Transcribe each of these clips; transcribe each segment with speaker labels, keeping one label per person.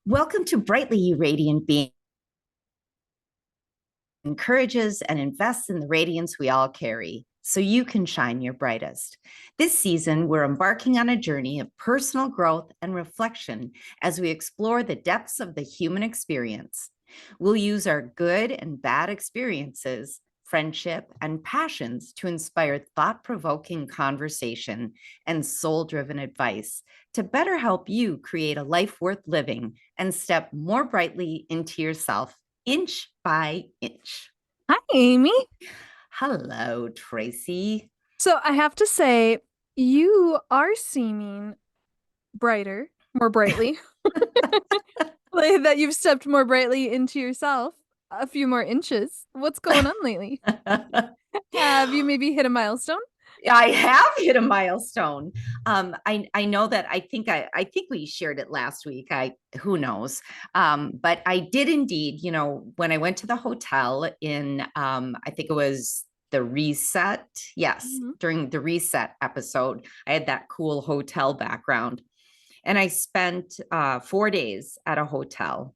Speaker 1: Welcome to Brightly You Radiant Being encourages and invests in the radiance we all carry so you can shine your brightest. This season, we're embarking on a journey of personal growth and reflection as we explore the depths of the human experience. We'll use our good and bad experiences, friendship, and passions to inspire thought-provoking conversation and soul-driven advice to better help you create a life worth living and step more brightly into yourself inch by inch.
Speaker 2: Hi, Amy.
Speaker 1: Hello, Tracy.
Speaker 2: So I have to say, you are seeming brighter, more brightly, like that you've stepped more brightly into yourself a few more inches. What's going on lately? Have you maybe hit a milestone?
Speaker 1: I have hit a milestone. I know that I think we shared it last week. I Who knows? But I did indeed. When I went to the hotel in I think it was the reset. Yes,
Speaker 2: Mhm.
Speaker 1: during the reset episode, I had that cool hotel background, and I spent 4 days at a hotel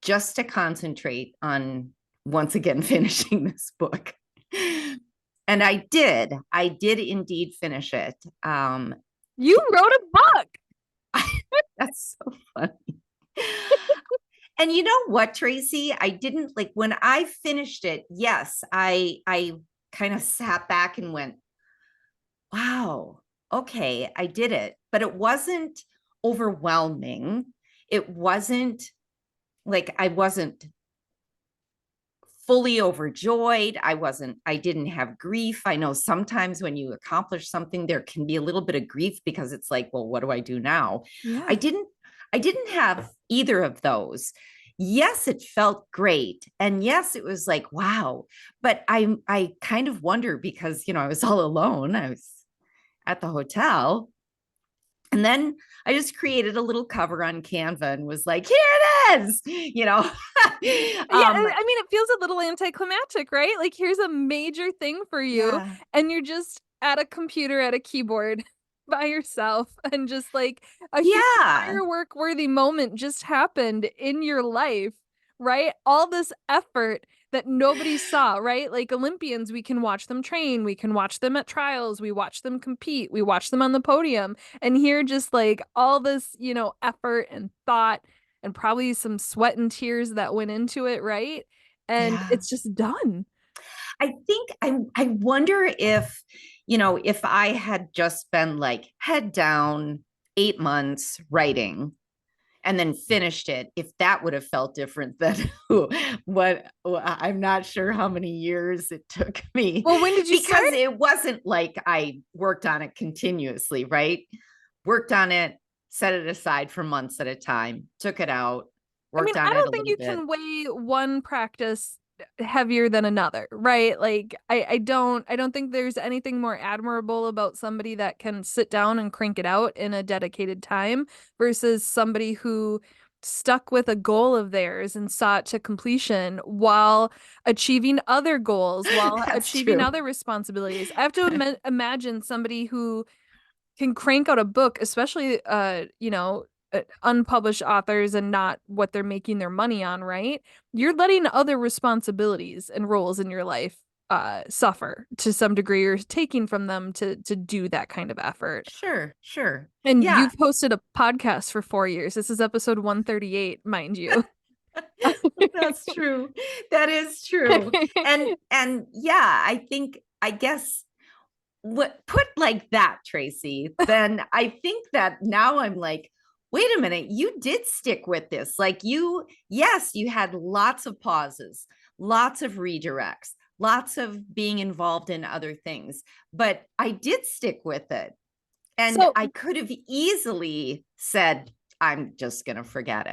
Speaker 1: just to concentrate on once again finishing this book. And I did indeed finish it.
Speaker 2: You wrote a book.
Speaker 1: That's so funny. And you know what, Tracy? I didn't like when I finished it. Yes, I kind of sat back and went, wow, okay, I did it. But it wasn't overwhelming. It wasn't like I wasn't fully overjoyed. I didn't have grief. I know sometimes when you accomplish something, there can be a little bit of grief because it's like, well, what do I do now? I
Speaker 2: Yeah.
Speaker 1: didn't, I didn't have either of those. Yes, it felt great. And yes, it was like, wow. But I kind of wonder because, I was all alone. I was at the hotel. And then I just created a little cover on Canva and was like, here it is,
Speaker 2: Yeah,
Speaker 1: um,
Speaker 2: I mean, it feels a little anticlimactic, right? Like, here's a major thing for you,
Speaker 1: yeah.
Speaker 2: and you're just at a computer at a keyboard by yourself, and just like a huge
Speaker 1: Yeah.
Speaker 2: firework worthy moment just happened in your life, right? All this effort that nobody saw, right? Like Olympians, we can watch them train, we can watch them at trials, we watch them compete, we watch them on the podium, and here just like all this, effort and thought and probably some sweat and tears that went into it, right? And
Speaker 1: Yeah.
Speaker 2: it's just done.
Speaker 1: I wonder if I had just been like head down 8 months writing and then finished it, if that would have felt different than what I'm not sure how many years it took me
Speaker 2: Well, when did you start?
Speaker 1: because it wasn't like I worked on it continuously, right? Worked on it, set it aside for months at a time, took it out,
Speaker 2: I mean,
Speaker 1: worked
Speaker 2: I
Speaker 1: on it a
Speaker 2: don't think
Speaker 1: little
Speaker 2: you
Speaker 1: bit.
Speaker 2: can weigh one practice heavier than another, right? Like I don't think there's anything more admirable about somebody that can sit down and crank it out in a dedicated time versus somebody who stuck with a goal of theirs and saw it to completion while achieving other goals, while
Speaker 1: That's
Speaker 2: achieving
Speaker 1: true.
Speaker 2: other responsibilities. I have to imagine somebody who can crank out a book, especially unpublished authors and not what they're making their money on, right? You're letting other responsibilities and roles in your life suffer to some degree or taking from them to do that kind of effort.
Speaker 1: Sure, sure.
Speaker 2: And
Speaker 1: Yeah,
Speaker 2: you've hosted a podcast for 4 years. This is episode 138, mind you.
Speaker 1: that's true. That is true. And yeah, I guess what put like that, Tracy, then I think that now I'm like, wait a minute, you did stick with this. Like yes, you had lots of pauses, lots of redirects, lots of being involved in other things, but I did stick with it. And
Speaker 2: So
Speaker 1: I could have easily said, I'm just going to forget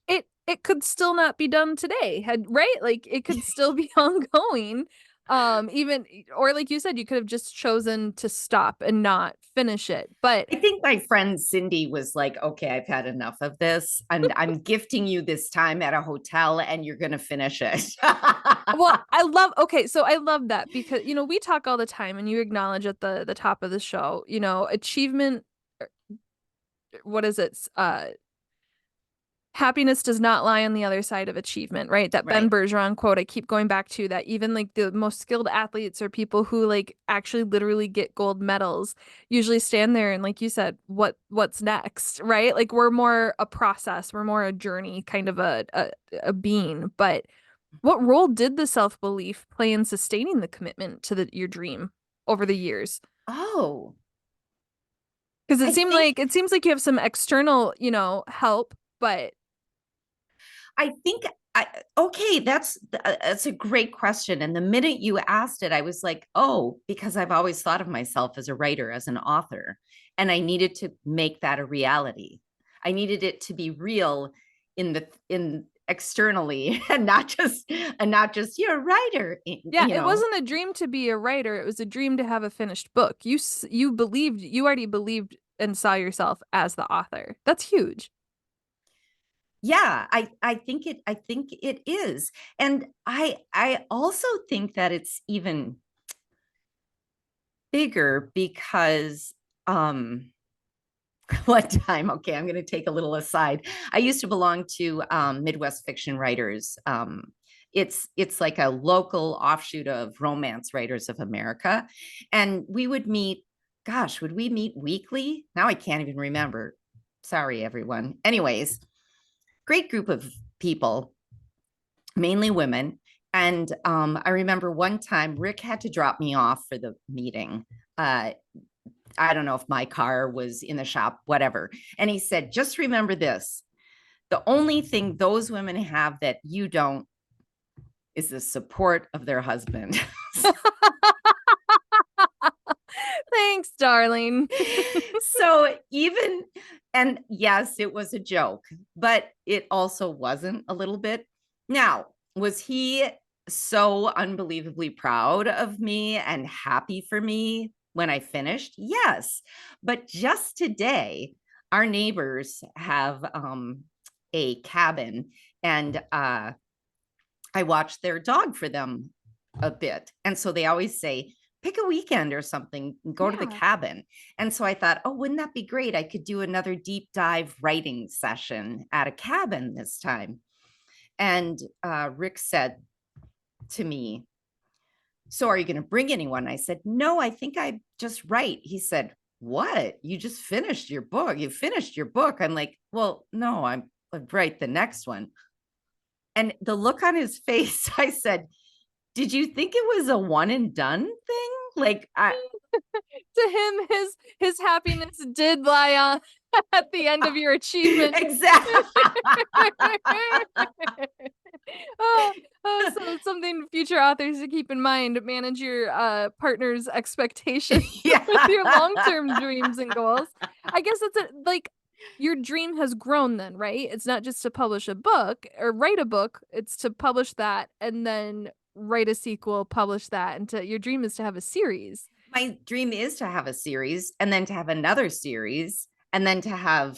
Speaker 1: it.
Speaker 2: it could still not be done today, right? Like it could still be ongoing. Even or like you said, you could have just chosen to stop and not finish it. But
Speaker 1: I think my friend Cindy was like, okay, I've had enough of this. I'm gifting you this time at a hotel and you're going to finish it.
Speaker 2: well, I love that because we talk all the time and you acknowledge at the top of the show, achievement, what is it? happiness does not lie on the other side of achievement, right? That Ben
Speaker 1: Right.
Speaker 2: Bergeron quote I keep going back to, that even like the most skilled athletes or people who like actually literally get gold medals usually stand there and like you said, what's next, right? Like we're more a process, we're more a journey kind of a being. But what role did the self-belief play in sustaining the commitment to your dream over the years?
Speaker 1: Oh,
Speaker 2: Because
Speaker 1: I think
Speaker 2: it seems like you have some external, help, but
Speaker 1: I think I okay, that's a great question. And the minute you asked it, I was like, oh, because I've always thought of myself as a writer, as an author, and I needed to make that a reality. I needed it to be real in externally and not just you're a writer,
Speaker 2: yeah,
Speaker 1: you
Speaker 2: it
Speaker 1: know.
Speaker 2: wasn't a dream to be a writer. It was a dream to have a finished book. You already believed and saw yourself as the author. That's huge.
Speaker 1: Yeah, I think it is. And I also think that it's even bigger because one time, okay, I'm going to take a little aside. I used to belong to Midwest Fiction Writers. It's like a local offshoot of Romance Writers of America, and we would meet. Gosh, would we meet weekly? Now I can't even remember. Sorry, everyone. Anyways, great group of people, mainly women. And I remember one time Rick had to drop me off for the meeting. Uh, I don't know if my car was in the shop, whatever. And he said, just remember this, the only thing those women have that you don't is the support of their husband.
Speaker 2: Thanks, darling.
Speaker 1: So even, and yes, it was a joke, but it also wasn't a little bit. Now, was he so unbelievably proud of me and happy for me when I finished? Yes. But just today, our neighbors have a cabin, and I watch their dog for them a bit. And so they always say, pick a weekend or something and go to the
Speaker 2: Yeah.
Speaker 1: cabin. And so I thought, oh, wouldn't that be great? I could do another deep dive writing session at a cabin this time. And Rick said to me, so are you going to bring anyone? I said, no, I think I just write. He said, what? You just finished your book. You finished your book. I'm like, well, no, I'll write the next one. And the look on his face, I said, did you think it was a one and done thing? Like I
Speaker 2: To him, his happiness did lie on at the end of your achievement.
Speaker 1: exactly.
Speaker 2: Oh, so something future authors to keep in mind. Manage your partner's expectations with
Speaker 1: Yeah.
Speaker 2: your long-term dreams and goals. I guess like your dream has grown then, right? It's not just to publish a book or write a book, it's to publish that and then write a sequel, publish that, and your dream is to have a series.
Speaker 1: My dream is to have a series and then to have another series and then to have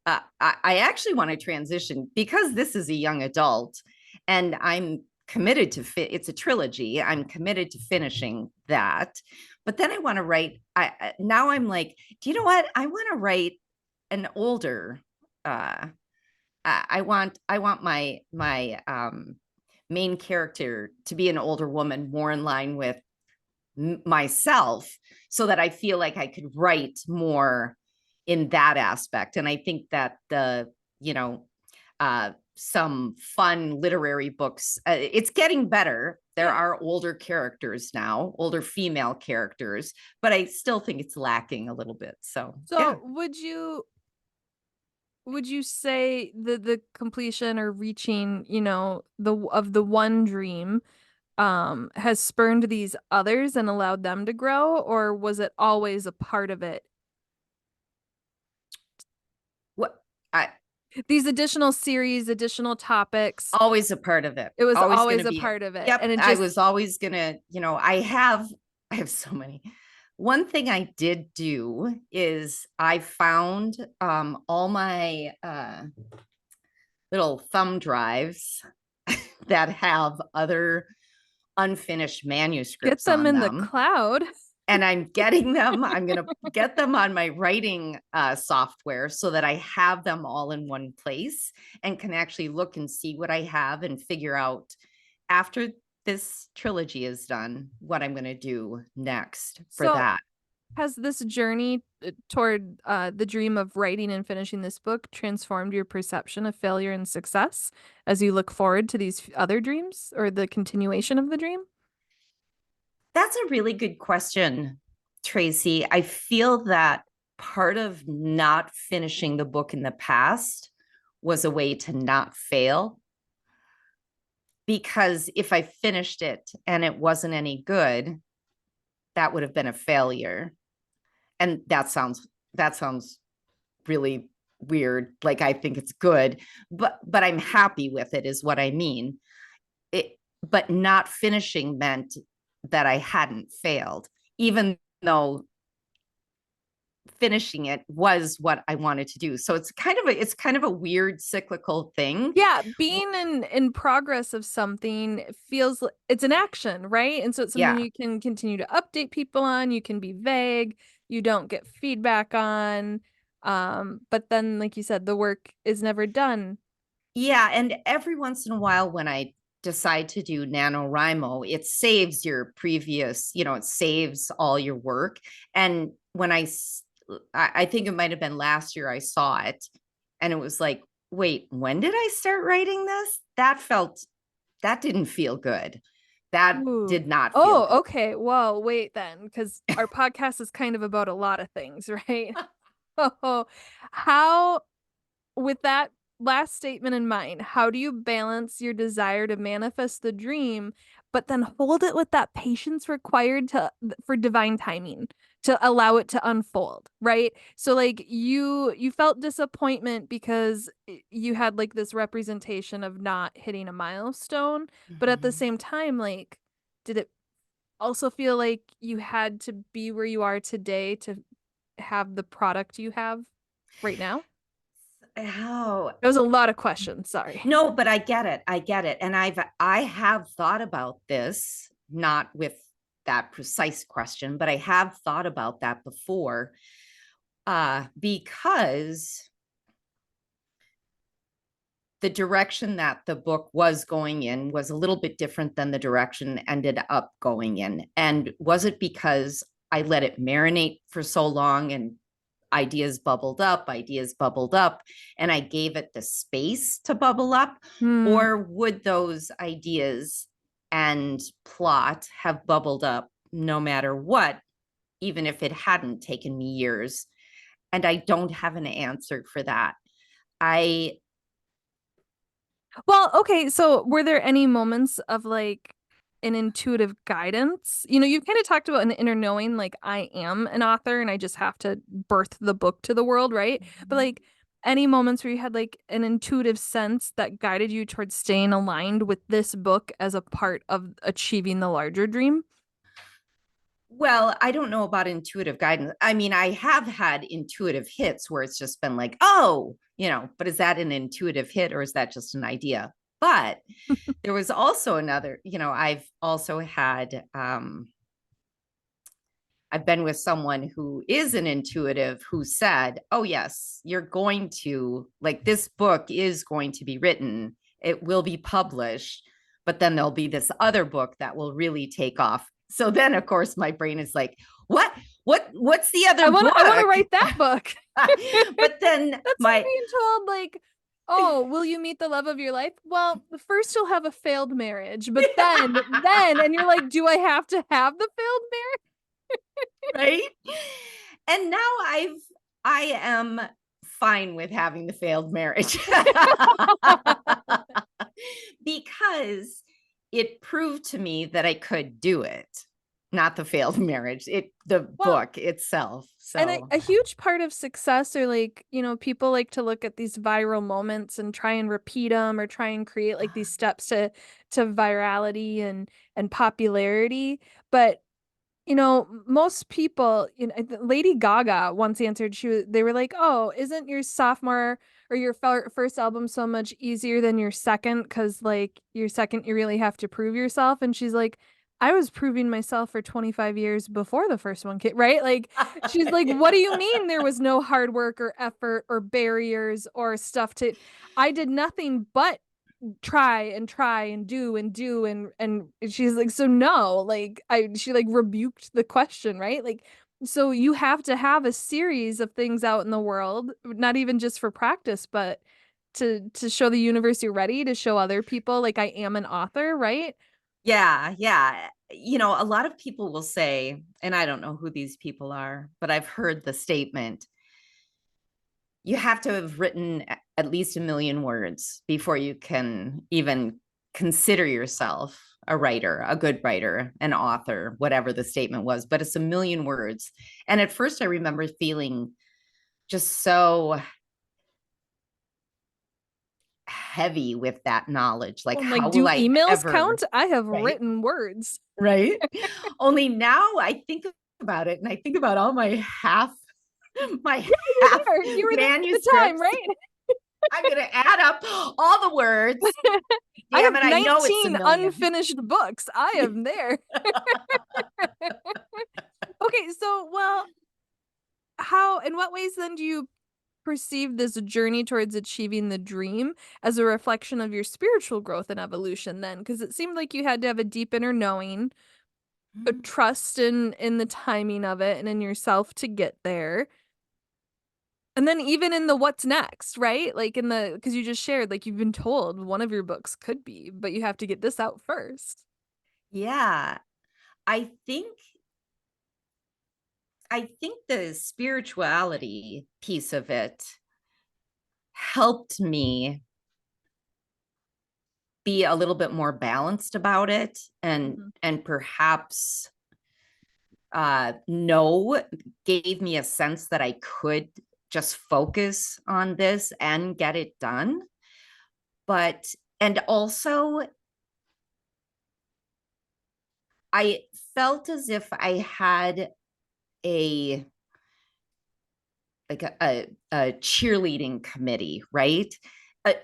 Speaker 1: I actually want to transition because this is a young adult and I'm committed to it's a trilogy. I'm committed to finishing that. But then I want to write now I'm like, do you know what? I want to write an older I want my main character to be an older woman more in line with myself so that I feel like I could write more in that aspect. And I think that you know, some fun literary books, it's getting better. There
Speaker 2: Yeah.
Speaker 1: are older characters now, older female characters, but I still think it's lacking a little bit. So, yeah.
Speaker 2: So would you say the completion or reaching, the one dream has spurned these others and allowed them to grow, or was it always a part of it?
Speaker 1: What I
Speaker 2: These additional series, additional topics,
Speaker 1: always a part of it.
Speaker 2: it was
Speaker 1: Always going
Speaker 2: always
Speaker 1: to
Speaker 2: a
Speaker 1: be.
Speaker 2: part of it. And
Speaker 1: Yep,
Speaker 2: it
Speaker 1: I
Speaker 2: just
Speaker 1: was always going to, I have so many. One thing I did do is I found all my little thumb drives that have other unfinished
Speaker 2: get
Speaker 1: manuscripts
Speaker 2: them
Speaker 1: on
Speaker 2: in the
Speaker 1: them.
Speaker 2: cloud.
Speaker 1: and I'm getting them. I'm going to get them on my writing software so that I have them all in one place and can actually look and see what I have and figure out after this trilogy is done what I'm going to do next for
Speaker 2: So
Speaker 1: that.
Speaker 2: has this journey toward the dream of writing and finishing this book transformed your perception of failure and success as you look forward to these other dreams or the continuation of the dream?
Speaker 1: That's a really good question, Tracy. I feel that part of not finishing the book in the past was a way to not fail. Because if I finished it and it wasn't any good, that would have been a failure. And that sounds really weird. Like I think it's good, but I'm happy with it is what I mean. It but not finishing meant that I hadn't failed, even though finishing it was what I wanted to do. So it's kind of a weird cyclical thing.
Speaker 2: Yeah, being in progress of something feels it's an action, right? And so it's something
Speaker 1: Yeah.
Speaker 2: you can continue to update people on, you can be vague, you don't get feedback on. But then like you said, the work is never done.
Speaker 1: Yeah, and every once in a while when I decide to do NaNoWriMo, it saves your previous, it saves all your work. And when I think it might have been last year I saw it and it was like, wait, when did I start writing this? That didn't feel good. That
Speaker 2: Ooh.
Speaker 1: did not feel good.
Speaker 2: Oh, okay. Well, wait then, because our podcast is kind of about a lot of things, right? Oh, how with that last statement in mind, how do you balance your desire to manifest the dream, but then hold it with that patience required to for divine timing to allow it to unfold, right? So like you felt disappointment because you had like this representation of not hitting a milestone, but at the
Speaker 1: Mhm.
Speaker 2: same time, like, did it also feel like you had to be where you are today to have the product you have right now?
Speaker 1: Oh,
Speaker 2: That was a lot of questions. Sorry.
Speaker 1: no, but I get it. I get it. And I have thought about this, not with that precise question, but I have thought about that before. Because the direction that the book was going in was a little bit different than the direction ended up going in. And was it because I let it marinate for so long and ideas bubbled up, and I gave it the space to bubble up?
Speaker 2: Hmm.
Speaker 1: Or would those ideas and plot have bubbled up no matter what, even if it hadn't taken me years? And I don't have an answer for that. I
Speaker 2: Well, okay, so were there any moments of like an intuitive guidance? You know, you've kind of talked about an inner knowing, like I am an author and I just have to birth the book to the world, right? But like any moments where you had like an intuitive sense that guided you towards staying aligned with this book as a part of achieving the larger dream?
Speaker 1: Well, I don't know about intuitive guidance. I mean, I have had intuitive hits where it's just been like, oh, but is that an intuitive hit or is that just an idea? But there was also another, I've also had, I've been with someone who is an intuitive who said, oh, yes, you're going to, like, this book is going to be written, it will be published, but then there'll be this other book that will really take off. So then, of course, my brain is like, what? What's the other
Speaker 2: I want to
Speaker 1: book?
Speaker 2: write that book.
Speaker 1: But then
Speaker 2: That's like
Speaker 1: my
Speaker 2: being told, like, oh, will you meet the love of your life? Well, first you'll have a failed marriage, but and you're like, do I have to have the failed
Speaker 1: right? And now I am fine with having the failed marriage
Speaker 2: marriage?
Speaker 1: because it proved to me that I could do it. Not the failed marriage, the
Speaker 2: Well,
Speaker 1: book itself.
Speaker 2: and
Speaker 1: So
Speaker 2: a huge part of success are like, you know, people like to look at these viral moments and try and repeat them or try and create like these steps to virality and popularity. But you know, most people, Lady Gaga once answered, they were like, "Oh, isn't your sophomore or your first album so much easier than your second? Because like your second, you really have to prove yourself." And she's like, I was proving myself for 25 years before the first one came, right? Like, she's like, what do you mean there was no hard work or effort or barriers or stuff to, I did nothing but try and do and she's like, so no, like she like rebuked the question, right? Like, so you have to have a series of things out in the world, not even just for practice, but to show the universe you're ready, to show other people like I am an author, right?
Speaker 1: Yeah, yeah. A lot of people will say, and I don't know who these people are, but I've heard the statement, you have to have written at least 1 million words before you can even consider yourself a writer, a good writer, an author, whatever the statement was, but it's 1 million words. And at first I remember feeling just so heavy with that knowledge. Like,
Speaker 2: I'm like,
Speaker 1: how will
Speaker 2: do
Speaker 1: I
Speaker 2: emails
Speaker 1: ever,
Speaker 2: count? I have
Speaker 1: right?
Speaker 2: written words.
Speaker 1: Right. Only now I think about it and I think about all my
Speaker 2: Yeah,
Speaker 1: half
Speaker 2: you were there at the time,
Speaker 1: manuscripts.
Speaker 2: right?
Speaker 1: I'm gonna add up all the words.
Speaker 2: I
Speaker 1: Damn
Speaker 2: have
Speaker 1: it, I know it's a
Speaker 2: 19
Speaker 1: million.
Speaker 2: unfinished books. I am there. Okay, so well, how, in what ways then do you perceive this journey towards achieving the dream as a reflection of your spiritual growth and evolution then? Because it seemed like you had to have a deep inner knowing, a trust in the timing of it and in yourself to get there. And then even in the what's next, right? Like in the, because you just shared, like you've been told one of your books could be, but you have to get this out first.
Speaker 1: Yeah. I think I think the spirituality piece of it helped me be a little bit more balanced about it
Speaker 2: Mhm.
Speaker 1: and perhaps no gave me a sense that I could just focus on this and get it done. But and also I felt as if I had a a cheerleading committee, right?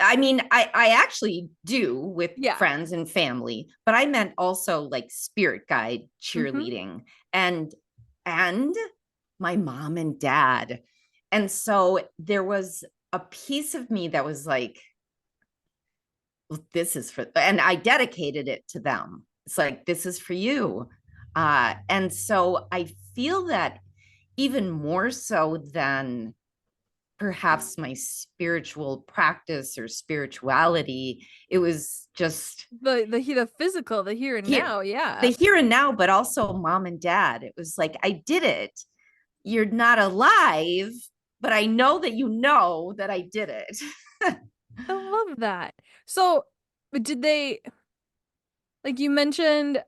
Speaker 1: I mean, I actually do with
Speaker 2: Yeah.
Speaker 1: friends and family, but I meant also like spirit guide
Speaker 2: Mhm.
Speaker 1: cheerleading and my mom and dad. And so there was a piece of me that was like, well, this is for, and I dedicated it to them. It's like, this is for you. And so I feel that even more so than perhaps my spiritual practice or spirituality, it was just
Speaker 2: The physical, the here and
Speaker 1: here,
Speaker 2: now,
Speaker 1: the
Speaker 2: yeah.
Speaker 1: here and now, but also mom and dad. It was like, I did it. You're not alive, but I know that I did it.
Speaker 2: I love that. So, did they, like you mentioned,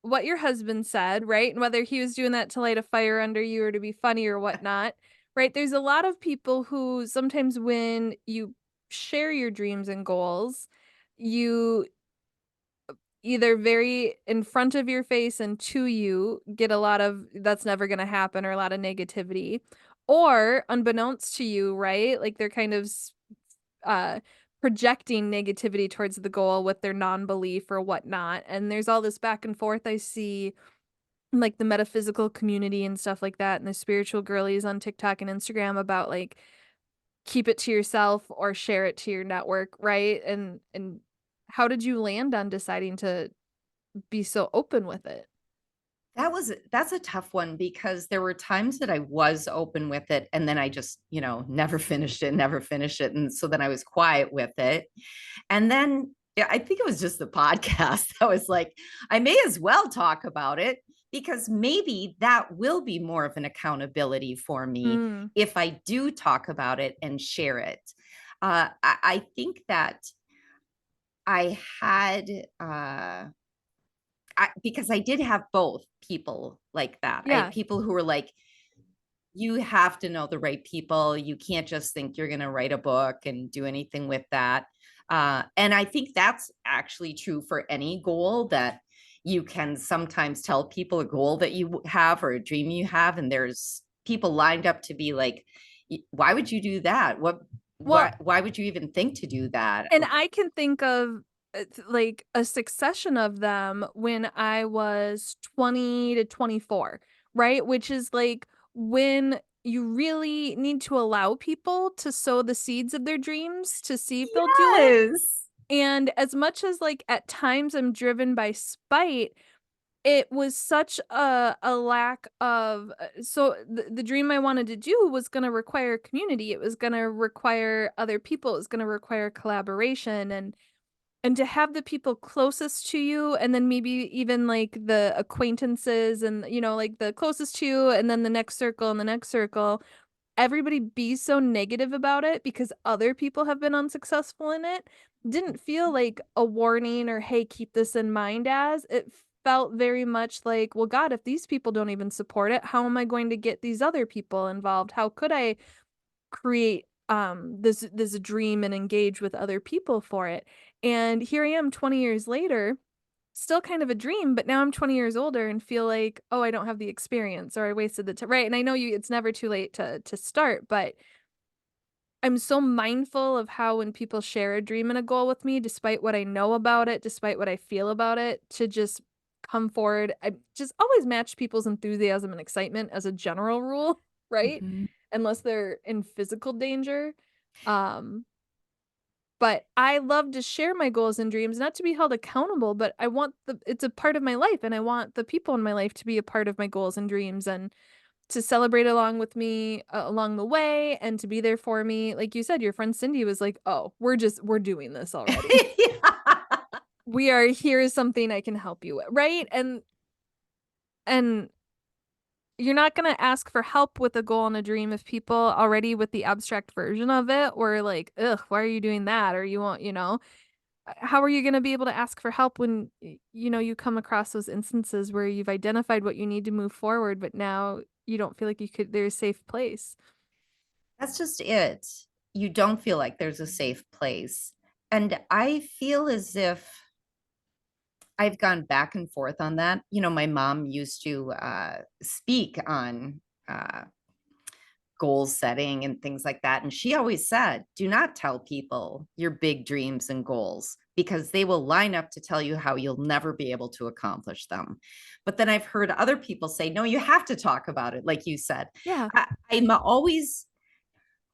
Speaker 2: what your husband said, right? And whether he was doing that to light a fire under you or to be funny or whatnot, right? There's a lot of people who sometimes when you share your dreams and goals, you either very in front of your face and to you get a lot of that's never going to happen or a lot of negativity, or unbeknownst to you, right? Like they're kind of uh projecting negativity towards the goal with their non-belief or whatnot. And there's all this back and forth I see in, like the metaphysical community and stuff like that, and the spiritual girlies on TikTok and Instagram about like keep it to yourself or share it to your network, right? And how did you land on deciding to be so open with it?
Speaker 1: That's a tough one because there were times that I was open with it and then I just, never finished it. And so then I was quiet with it. And then yeah, I think it was just the podcast. I was like, I may as well talk about it because maybe that will be more of an accountability for me
Speaker 2: Mm,
Speaker 1: if I do talk about it and share it. I think that I had because I did have both people like that. I had
Speaker 2: yeah.
Speaker 1: people who were like, you have to know the right people. You can't just think you're going to write a book and do anything with that. And I think that's actually true for any goal that you can sometimes tell people a goal that you have or a dream you have. And there's people lined up to be like, why would you do that?
Speaker 2: Well,
Speaker 1: Why would you even think to do that?
Speaker 2: and I can think of like a succession of them when I was 20 to 24, right? Which is like when you really need to allow people to sow the seeds of their dreams to see if they'll do it.
Speaker 1: Yes.
Speaker 2: And as much as like at times I'm driven by spite, it was such a lack of so the dream I wanted to do was going to require community. It was going to require other people. It was going to require collaboration and to have the people closest to you and then maybe even like the acquaintances and like the closest to you and then the next circle and the next circle, everybody be so negative about it because other people have been unsuccessful in it didn't feel like a warning or hey, keep this in mind. As it felt very much like, well, God, if these people don't even support it, how am I going to get these other people involved? How could I create this dream and engage with other people for it? And here I am 20 years later, still kind of a dream, but now I'm 20 years older and feel like, oh, I don't have the experience or I wasted the time. Right. And I know it's never too late to start, but I'm so mindful of how when people share a dream and a goal with me, despite what I know about it, despite what I feel about it, to just come forward. I just always match people's enthusiasm and excitement as a general rule, right?
Speaker 1: Mhm.
Speaker 2: Unless they're in physical danger. Um, but I love to share my goals and dreams, not to be held accountable, but I want it's a part of my life and I want the people in my life to be a part of my goals and dreams and to celebrate along with me along the way and to be there for me. Like you said, your friend Cindy was like, "Oh, we're doing this already.
Speaker 1: Yeah.
Speaker 2: We are here is something I can help you with." Right? And you're not going to ask for help with a goal and a dream if people already with the abstract version of it were like, "Ugh, why are you doing that?" or you won't, how are you going to be able to ask for help when you come across those instances where you've identified what you need to move forward, but now you don't feel like you could there's a safe place.
Speaker 1: That's just it. You don't feel like there's a safe place. And I feel as if I've gone back and forth on that. My mom used to speak on goal setting and things like that. And she always said, do not tell people your big dreams and goals because they will line up to tell you how you'll never be able to accomplish them. But then I've heard other people say, no, you have to talk about it, like you said.
Speaker 2: Yeah.
Speaker 1: I'm always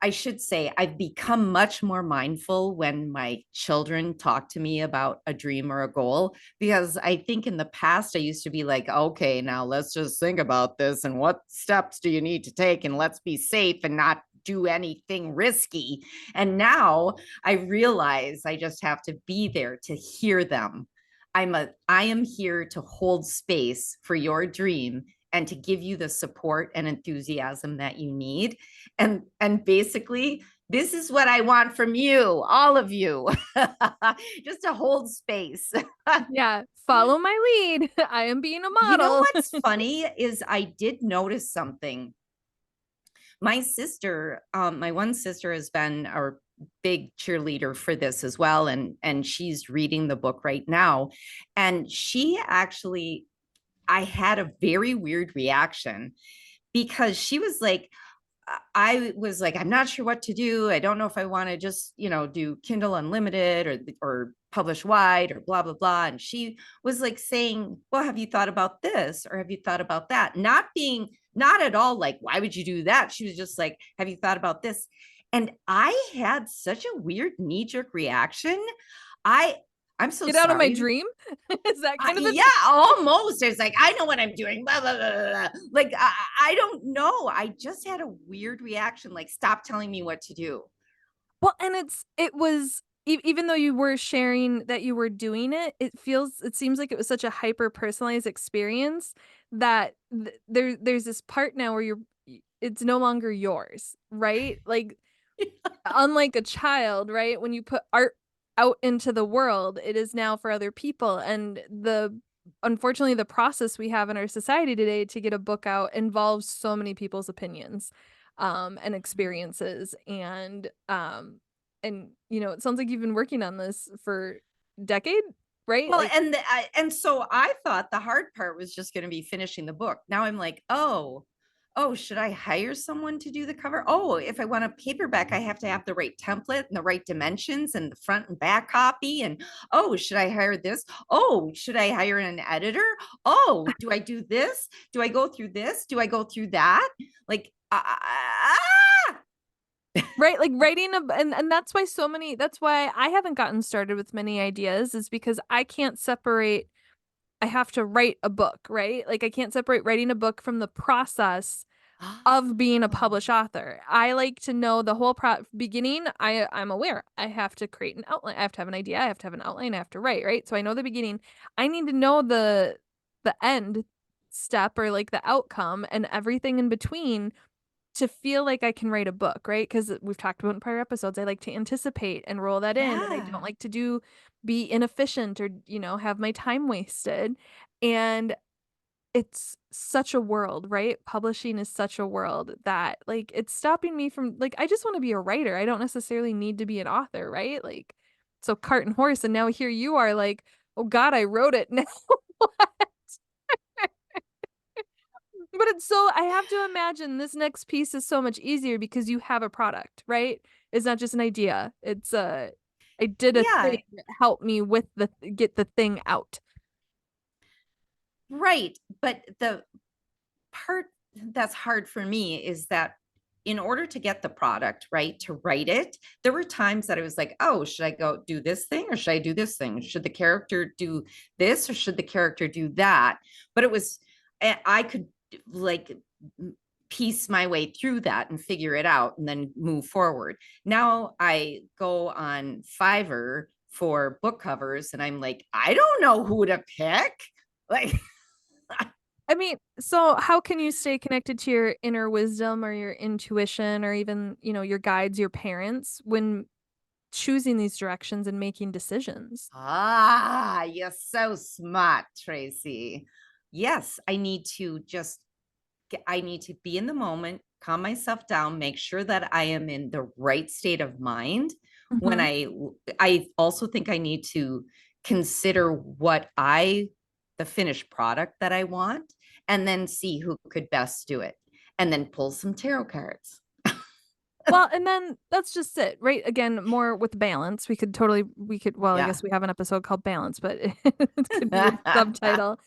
Speaker 1: I should say I've become much more mindful when my children talk to me about a dream or a goal, because I think in the past I used to be like, okay, now let's just think about this and what steps do you need to take and let's be safe and not do anything risky. And now I realize I just have to be there to hear them. I am here to hold space for your dream and to give you the support and enthusiasm that you need. And basically, this is what I want from you, all of you. Just to hold space.
Speaker 2: Yeah. Follow my lead. I am being a
Speaker 1: You know
Speaker 2: model.
Speaker 1: what's funny is I did notice something. My sister, my one sister has been our big cheerleader for this as well, and she's reading the book right now. And she actually, I had a very weird reaction because she was like, I was like, I'm not sure what to do. I don't know if I want to just, do Kindle Unlimited or publish wide or blah, blah, blah. And she was like saying, well, have you thought about this? Or have you thought about that? Not at all like, why would you do that? She was just like, have you thought about this? And I had such a weird knee-jerk reaction. I I'm so
Speaker 2: Get out of my
Speaker 1: sorry.
Speaker 2: dream. Is that kind of the
Speaker 1: Yeah, almost. It's like, I know what I'm doing. Blah, blah, blah, blah, blah. Like, I don't know. I just had a weird reaction. Like, stop telling me what to do.
Speaker 2: Well, and it was even though you were sharing that you were doing it, it seems like it was such a hyper personalized experience that there's this part now where it's no longer yours, right? Like unlike a child, right? When you put art out into the world, it is now for other people. And unfortunately, the process we have in our society today to get a book out involves so many people's opinions, and experiences. And it sounds like you've been working on this for a decade, right?
Speaker 1: Well,
Speaker 2: Like,
Speaker 1: and so I thought the hard part was just going to be finishing the book. Now I'm like, oh, Oh, should I hire someone to do the cover? Oh, if I want a paperback, I have to have the right template and the right dimensions and the front and back copy. And oh, should I hire this? Oh, should I hire an editor? Oh, do I do this? Do I go through this? Do I go through that? Like,
Speaker 2: Right, like writing a and that's why that's why I haven't gotten started with many ideas is because I can't separate I have to write a book, right? Like I can't separate writing a book from the process of being a
Speaker 1: oh,
Speaker 2: published author. I like to know the whole beginning. I'm aware. I have to create an outline. I have to have an idea. I have to have an outline. I have to write, right? So I know the beginning. I need to know the end step or like the outcome and everything in between to feel like I can write a book, right? Because we've talked about in prior episodes, I like to anticipate and roll that in, and I don't
Speaker 1: yeah.
Speaker 2: like to be inefficient or, have my time wasted. And it's such a world, right? Publishing is such a world that like it's stopping me from like I just want to be a writer. I don't necessarily need to be an author, right? Like so cart and horse, and now here you are like, oh God, I wrote it now. But it's so I have to imagine this next piece is so much easier because you have a product, right? It's not just an idea. It's I did a thing
Speaker 1: Yeah,
Speaker 2: that helped me with the get the thing out.
Speaker 1: right. But the part that's hard for me is that in order to get the product, right, to write it, there were times that I was like, oh, should I go do this thing or should I do this thing? Should the character do this or should the character do that? But it was, I could like piece my way through that and figure it out and then move forward. Now I go on Fiverr for book covers and I'm like, I don't know who to pick. Like,
Speaker 2: I mean, so how can you stay connected to your inner wisdom or your intuition or even, your guides, your parents when choosing these directions and making decisions?
Speaker 1: ah, you're so smart, Tracy. Yes, I need to just I need to be in the moment, calm myself down, make sure that I am in the right state of mind when
Speaker 2: Hmm.
Speaker 1: I also think I need to consider what I the finished product that I want and then see who could best do it and then pull some tarot cards.
Speaker 2: Well, and then that's just it, right? Again, more with balance. Well, I
Speaker 1: Yeah.
Speaker 2: guess we have an episode called Balance, but it could be a subtitle.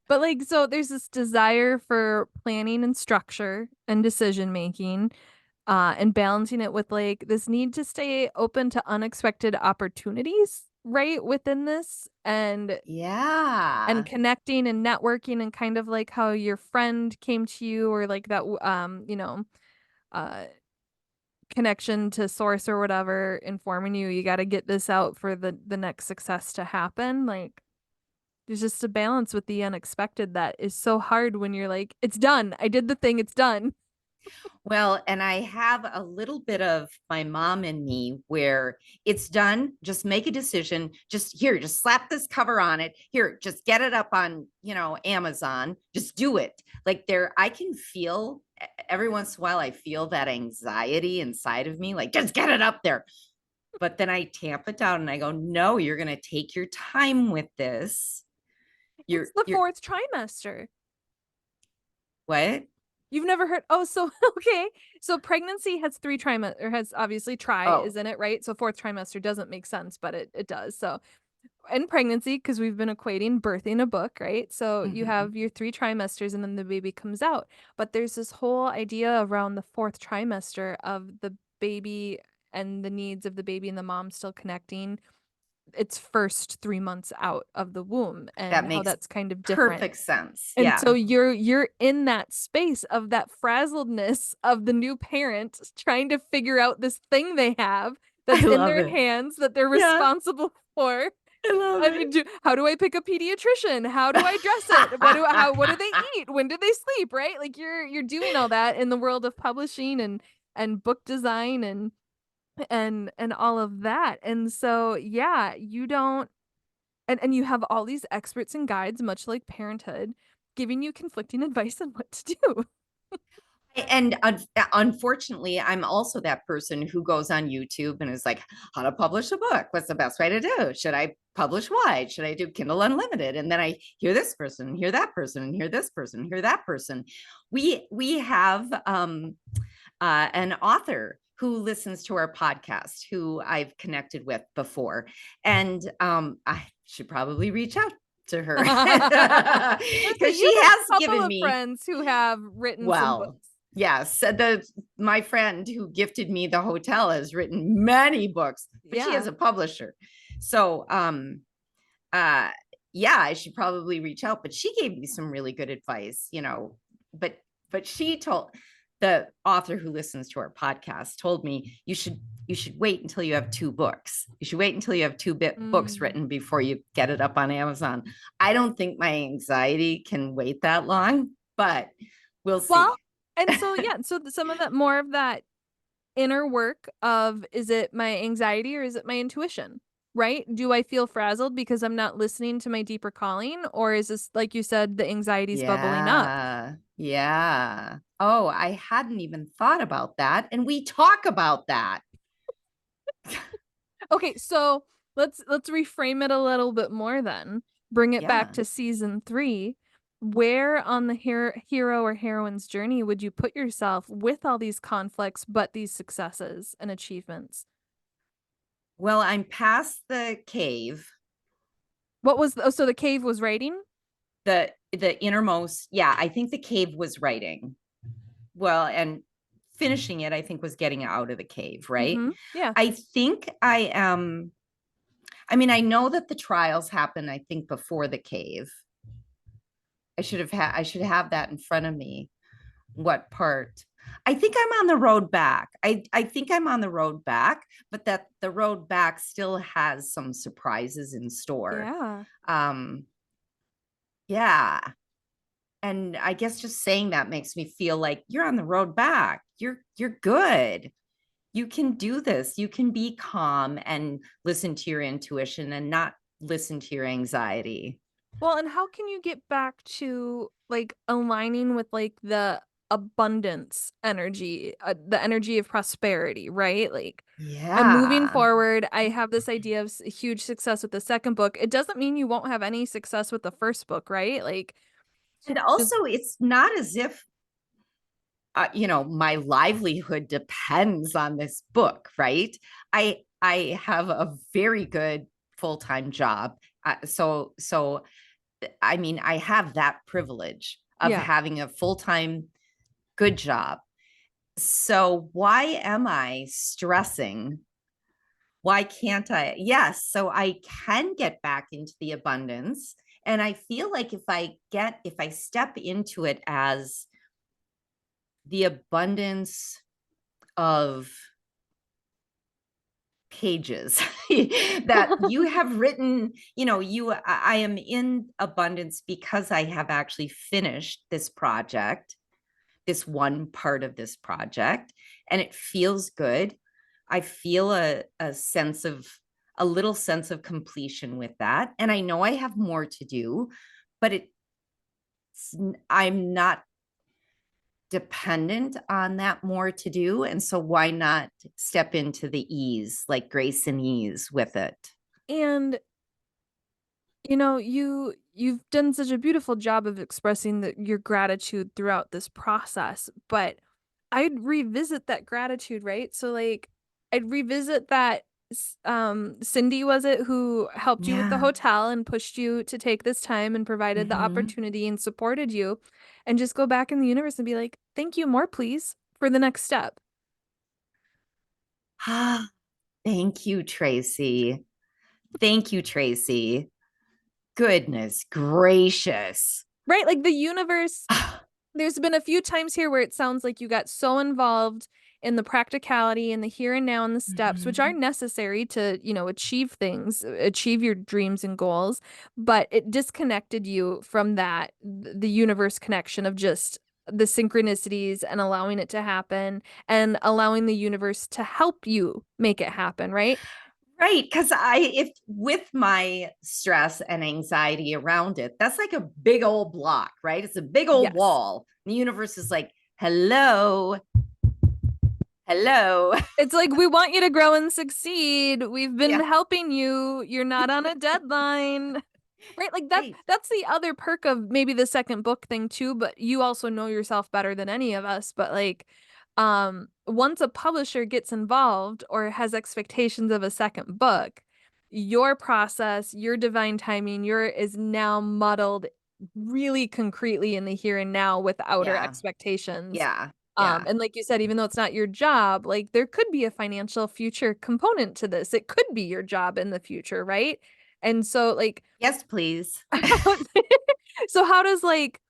Speaker 2: But like, so there's this desire for planning and structure and decision making, and balancing it with like this need to stay open to unexpected opportunities, right? Within this and
Speaker 1: Yeah.
Speaker 2: connecting and networking and kind of like how your friend came to you or like that, uh, connection to source or whatever informing you got to get this out for the next success to happen like there's just a balance with the unexpected that is so hard when you're like it's done I did the thing it's done.
Speaker 1: Well, and I have a little bit of my mom in me where it's done. Just make a decision. Just here, just slap this cover on it. Here, just get it up on, Amazon. Just do it. Like there, I can feel every once in a while, I feel that anxiety inside of me, like just get it up there. But then I tamp it down and I go, no, you're going to take your time with this.
Speaker 2: It's the
Speaker 1: You're,
Speaker 2: fourth trimester.
Speaker 1: what?
Speaker 2: You've never heard oh so okay so pregnancy has three trimester or has obviously tri
Speaker 1: Oh,
Speaker 2: is in it right so fourth trimester doesn't make sense but it does so in pregnancy, because we've been equating birthing a book, right? So you
Speaker 1: mhm.
Speaker 2: have your three trimesters and then the baby comes out. But there's this whole idea around the fourth trimester of the baby and the needs of the baby and the mom still connecting its first 3 months out of the womb and
Speaker 1: That
Speaker 2: how
Speaker 1: makes
Speaker 2: that's kind of different.
Speaker 1: perfect sense.
Speaker 2: And
Speaker 1: Yeah.
Speaker 2: so you're in that space of that frazzledness of the new parent trying to figure out this thing they have
Speaker 1: I
Speaker 2: that's in
Speaker 1: love
Speaker 2: their
Speaker 1: it.
Speaker 2: hands that they're
Speaker 1: Yeah,
Speaker 2: responsible for.
Speaker 1: I love
Speaker 2: I mean,
Speaker 1: it.
Speaker 2: how do I pick a pediatrician? How do I dress it? What do they eat? When do they sleep, right? Like you're doing all that in the world of publishing and book design and all of that. And so, yeah, you don't and you have all these experts and guides much like parenthood giving you conflicting advice on what to do.
Speaker 1: And unfortunately, I'm also that person who goes on YouTube and is like, how to publish a book? What's the best way to do? Should I publish wide? Should I do Kindle Unlimited? And then I hear this person, hear that person, hear this person, hear that person. We have an author who listens to our podcast, who I've connected with before, and I should probably reach out to her
Speaker 2: Listen,
Speaker 1: because
Speaker 2: you
Speaker 1: she
Speaker 2: have
Speaker 1: has
Speaker 2: a couple
Speaker 1: given
Speaker 2: of
Speaker 1: me,
Speaker 2: friends who have written some
Speaker 1: well,
Speaker 2: books.
Speaker 1: yes, the my friend who gifted me the hotel has written many books, but she
Speaker 2: Yeah.
Speaker 1: has a publisher. So uh yeah, I should probably reach out, but she gave me some really good advice, but she told, the author who listens to our podcast told me, you should wait until you have two books. You should wait until you have two books
Speaker 2: Mm.
Speaker 1: written before you get it up on Amazon. I don't think my anxiety can wait that long, but we'll
Speaker 2: Well,
Speaker 1: see.
Speaker 2: and so yeah, so some of that more of that inner work of, is it my anxiety or is it my intuition? Right? Do I feel frazzled because I'm not listening to my deeper calling? Or is this, like you said, the anxiety's bubbling up?
Speaker 1: Yeah. Yeah. Oh, I hadn't even thought about that. And we talk about that.
Speaker 2: Okay, so let's reframe it a little bit more then. Bring it back
Speaker 1: Yeah.
Speaker 2: to season 3. Where on the hero or heroine's journey would you put yourself with all these conflicts but these successes and achievements?
Speaker 1: Well, I'm past the cave,
Speaker 2: What was so the cave was writing?
Speaker 1: the innermost. Yeah, I think the cave was writing. Well, and finishing it, I think, was getting out of the cave, right?
Speaker 2: Mm-hmm. Yeah.
Speaker 1: I think I am. I mean, I know that the trials happen, I think, before the cave. I should have that in front of me. What part? I think I'm on the road back. I think I'm on the road back, but that the road back still has some surprises in store.
Speaker 2: Yeah.
Speaker 1: Um, yeah. And I guess just saying that makes me feel like you're on the road back. You're good. You can do this. You can be calm and listen to your intuition and not listen to your anxiety.
Speaker 2: Well, and how can you get back to like aligning with like the abundance energy, the energy of prosperity, right? Like I'm moving
Speaker 1: Yeah.
Speaker 2: forward. I have this idea of huge success with the second book. It doesn't mean you won't have any success with the first book, right? Like
Speaker 1: And
Speaker 2: just
Speaker 1: also, it's not as if my livelihood depends on this book, right? I have a very good full-time job. So I mean, I have that privilege of
Speaker 2: yeah.
Speaker 1: having a full-time good job. So why am I stressing? Why can't I? Yes, so I can get back into the abundance. And I feel like if I step into it as the abundance of pages that you have written, I am in abundance because I have actually finished this project, this one part of this project, and it feels good. I feel a little sense of completion with that, and I know I have more to do, but I'm not dependent on that more to do. And so why not step into the ease, like grace and ease with it?
Speaker 2: And you've done such a beautiful job of expressing your gratitude throughout this process, but I'd revisit that gratitude, right? So like I'd revisit that Cindy, was it, who helped you with the
Speaker 1: Yeah.
Speaker 2: hotel and pushed you to take this time and provided the
Speaker 1: Mm-hmm.
Speaker 2: opportunity and supported you, and just go back in the universe and be like, thank you more, please, for the next step.
Speaker 1: Thank you, Tracy. Thank you, Tracy. Goodness gracious.
Speaker 2: Right? Like the universe, there's been a few times here where it sounds like you got so involved in the practicality and the here and now and the steps, which are
Speaker 1: Mhm.
Speaker 2: necessary to, achieve things, achieve your dreams and goals, but it disconnected you from that, the universe connection of just the synchronicities and allowing it to happen and allowing the universe to help you make it happen, right?
Speaker 1: Right. Because if with my stress and anxiety around it, that's like a big old block, right? It's a big old
Speaker 2: Yes.
Speaker 1: wall. The universe is like, Hello. Hello.
Speaker 2: It's like we want you to grow and succeed. We've been
Speaker 1: Yeah.
Speaker 2: helping you. You're not on a deadline. Right? Like
Speaker 1: Right.
Speaker 2: that's the other perk of maybe the second book thing too, but you also know yourself better than any of us. But like once a publisher gets involved or has expectations of a second book, your process, your divine timing, your is now muddled really concretely in the here and now with outer
Speaker 1: Yeah.
Speaker 2: expectations.
Speaker 1: Yeah. Yeah.
Speaker 2: And like you said, even though it's not your job, like there could be a financial future component to this. It could be your job in the future, right? And so like
Speaker 1: Yes, please.
Speaker 2: so how does like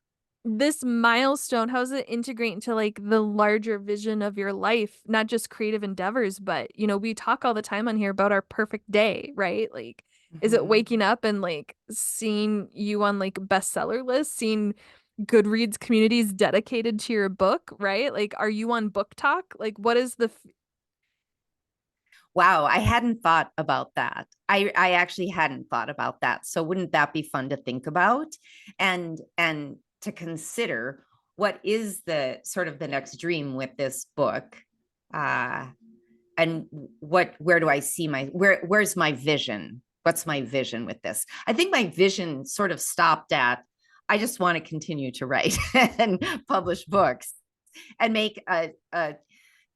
Speaker 2: this milestone, how does it integrate into like the larger vision of your life, not just creative endeavors, but we talk all the time on here about our perfect day, right? Like, is it
Speaker 1: Mhm.
Speaker 2: waking up and like seeing you on like bestseller lists, seeing Goodreads communities dedicated to your book, right? Like, are you on Book Talk? Like, what is the
Speaker 1: Wow, I hadn't thought about that. I actually hadn't thought about that. So wouldn't that be fun to think about and to consider what is the sort of the next dream with this book? Uh and where do I see where's my vision? What's my vision with this? I think my vision sort of stopped at I just want to continue to write and publish books and make a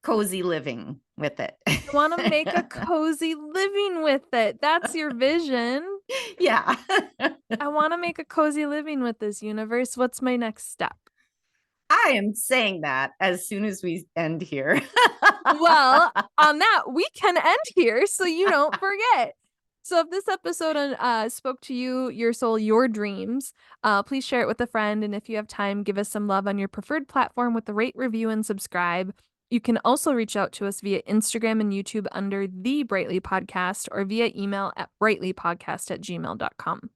Speaker 1: cozy living with it.
Speaker 2: I want to make a cozy living with it. That's your vision.
Speaker 1: Yeah.
Speaker 2: I want to make a cozy living with this universe. What's my next step?
Speaker 1: I am saying that as soon as we end here.
Speaker 2: Well, on that, we can end here so you don't forget. So if this episode spoke to you, your soul, your dreams, please share it with a friend. And if you have time, give us some love on your preferred platform with the rate, review, and subscribe. You can also reach out to us via Instagram and YouTube under The Brightly Podcast or via email at brightlypodcast@gmail.com.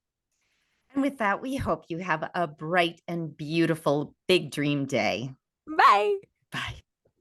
Speaker 1: And with that, we hope you have a bright and beautiful big dream day.
Speaker 2: Bye.
Speaker 1: Bye.